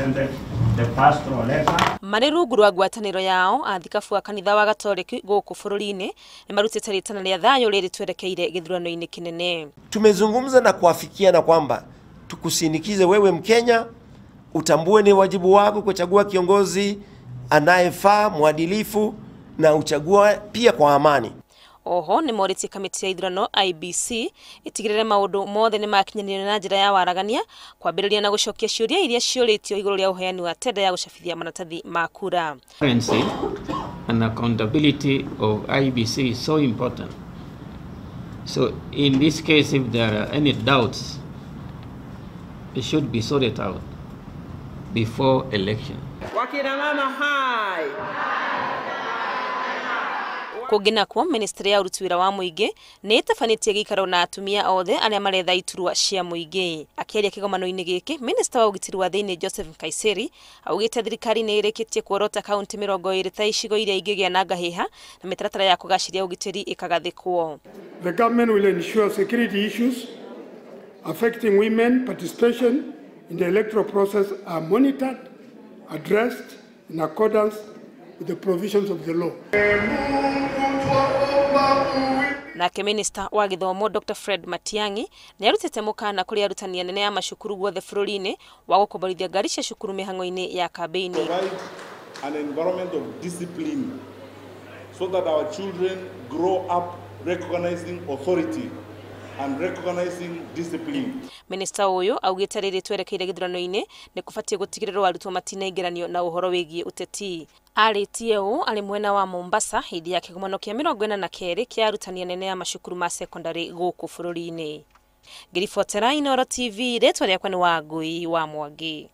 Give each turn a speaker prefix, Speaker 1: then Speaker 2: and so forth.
Speaker 1: presented the pastoral letter.
Speaker 2: Marungu rwa ngwataniro yao Athikabu a kanitha wa Gatoliki guku bururi-ini ni marutite ritana rĩa thayu rĩrĩ twerekeire gĩthurano-inĩ kinene.
Speaker 3: Tumezungumza na kuafikiana kwamba tukusinikize wewe Mkenya, utambue ni wajibu wako kuchagua kiongozi anayefaa, mwadilifu na uchagua pia kwa amani.
Speaker 2: Oho ni moriti kamiti ya ithurano IBC itigirire maundu mothe ni makinyanire na njira ya waragania kwambiriria na gucokia ciuria iria ciuritio iguru ria uheani wa tenda ya gucabithia maratathi ma kura.
Speaker 4: Transparency and accountability of IBC is so important. So in this case, if there are any doubts, it should be sorted out before election.
Speaker 5: Wakina mama hai.
Speaker 2: Kugina kwa ministry ya uruti wira wa muingi ni itafanĩtie gĩikaro na atumia othe arĩa maretha iturwa cia muingi. Akĩaria kĩgomano-inĩ gĩkĩ, minister wa ũgitĩri wa thĩinĩ Joseph Nkaiseri augĩte thirikari nĩ ĩrĩkĩtie kuorota kaunti 20 ta icigo iria ingĩgĩa na ngahĩha na mĩtaratara ya kũgacĩria ũgitĩri ĩkagathĩkwo.
Speaker 6: The government will ensure security issues affecting women participation in the electoral process are monitored, addressed in accordance with the provisions of the law.
Speaker 2: Nake minister wa githomo Dr. Fred Matiang'i ni arutite mukana kuri arutani anene ya mashukuru guothe bururi-ini wa gukomborithia ngari cia cukuru mihango-ini ya kambeini.
Speaker 7: An environment of discipline so that our children grow up recognizing authority and recognizing discipline.
Speaker 2: Minister uyu augite rĩrĩ twerekeire gĩthurano-inĩ ni kubatie gutigĩrĩrwo arutwo matinaingĩranio na ũhoro wĩgiĩ ũteti. Arĩtie ũũ arĩ mwena wa Mombasa hĩndĩ ya kĩgomano kĩa 42 kĩa arutani anene ya mashukuru ma secondary gũkũ bũrũri-inĩ. Ngĩribotera Inooro TV, rĩtwa rĩakwa nĩ Wangui wa Mwangi.